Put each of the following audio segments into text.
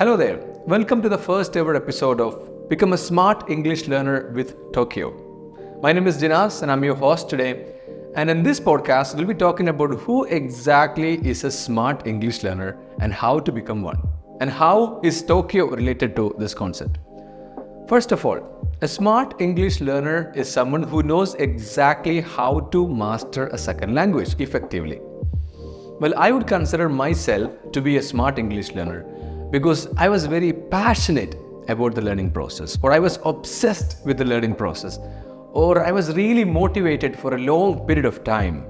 Hello there. Welcome to the first ever episode of Become a Smart English Learner with Talkeo. My name is Jinas and I'm your host today. And in this podcast, we'll be talking about who exactly is a smart English learner and how to become one. And how is Talkeo related to this concept? First of all, a smart English learner is someone who knows exactly how to master a second language effectively. Well, I would consider myself to be a smart English learner because I was very passionate about the learning process, or I was obsessed with the learning process, or I was really motivated for a long period of time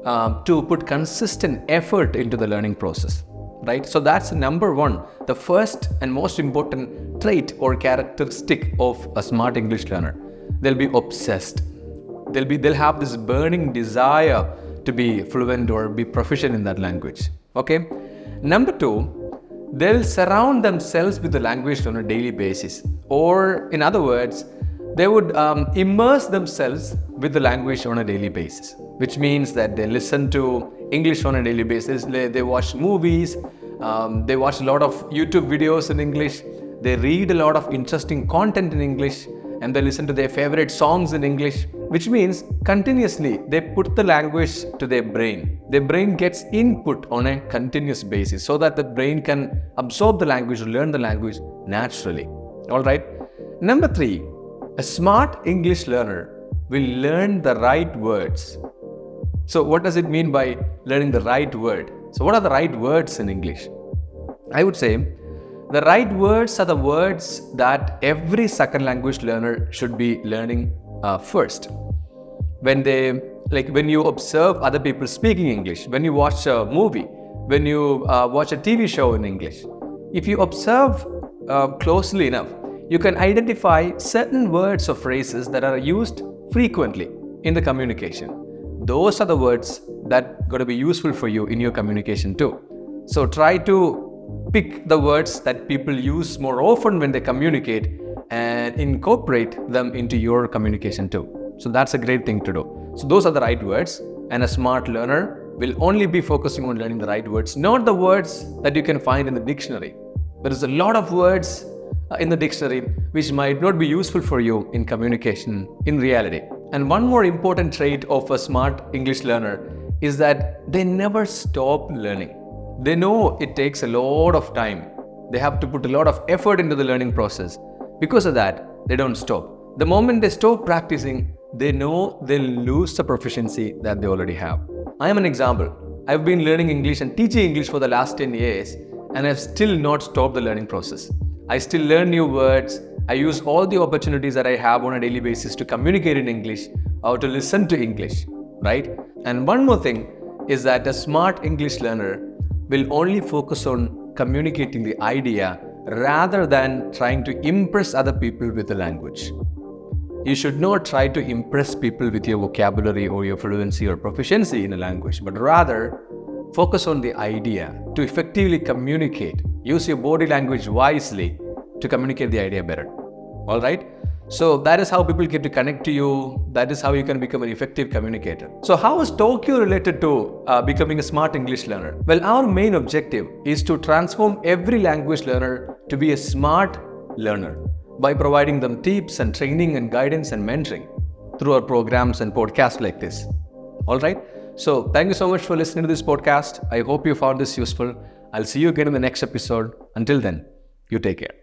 to put consistent effort into the learning process, right? So that's number one, the first and most important trait or characteristic of a smart English learner. They'll be obsessed. They'll have this burning desire to be fluent or be proficient in that language, okay? Number two, they'll surround themselves with the language on a daily basis, or in other words, they would immerse themselves with the language on a daily basis, which means that they listen to English on a daily basis, they watch movies, they watch a lot of YouTube videos in English, they read a lot of interesting content in English, and they listen to their favorite songs in English, which means continuously they put the language to their brain. Their brain gets input on a continuous basis so that the brain can absorb the language or learn the language naturally. All right. Number three, a smart English learner will learn the right words. So what does it mean by learning the right word? So what are the right words in English? I would say the right words are the words that every second language learner should be learning first. When you observe other people speaking English, when you watch a movie, when you watch a TV show in English, if you observe closely enough, you can identify certain words or phrases that are used frequently in the communication. Those are the words that are going to be useful for you in your communication too. So try to pick the words that people use more often when they communicate and incorporate them into your communication too. So that's a great thing to do. So those are the right words, and a smart learner will only be focusing on learning the right words, not the words that you can find in the dictionary. There is a lot of words in the dictionary which might not be useful for you in communication in reality. And one more important trait of a smart English learner is that they never stop learning. They know it takes a lot of time. They have to put a lot of effort into the learning process. Because of that, they don't stop. The moment they stop practicing, they know they'll lose the proficiency that they already have. I am an example. I've been learning English and teaching English for the last 10 years, and I've still not stopped the learning process. I still learn new words. I use all the opportunities that I have on a daily basis to communicate in English or to listen to English, right? And one more thing is that a smart English learner will only focus on communicating the idea rather than trying to impress other people with the language. You should not try to impress people with your vocabulary or your fluency or proficiency in a language, but rather focus on the idea to effectively communicate. Use your body language wisely to communicate the idea better. All right? So that is how people get to connect to you. That is how you can become an effective communicator. So how is Talkeo related to becoming a smart English learner? Well, our main objective is to transform every language learner to be a smart learner by providing them tips and training and guidance and mentoring through our programs and podcasts like this. All right? So thank you so much for listening to this podcast. I hope you found this useful. I'll see you again in the next episode. Until then, you take care.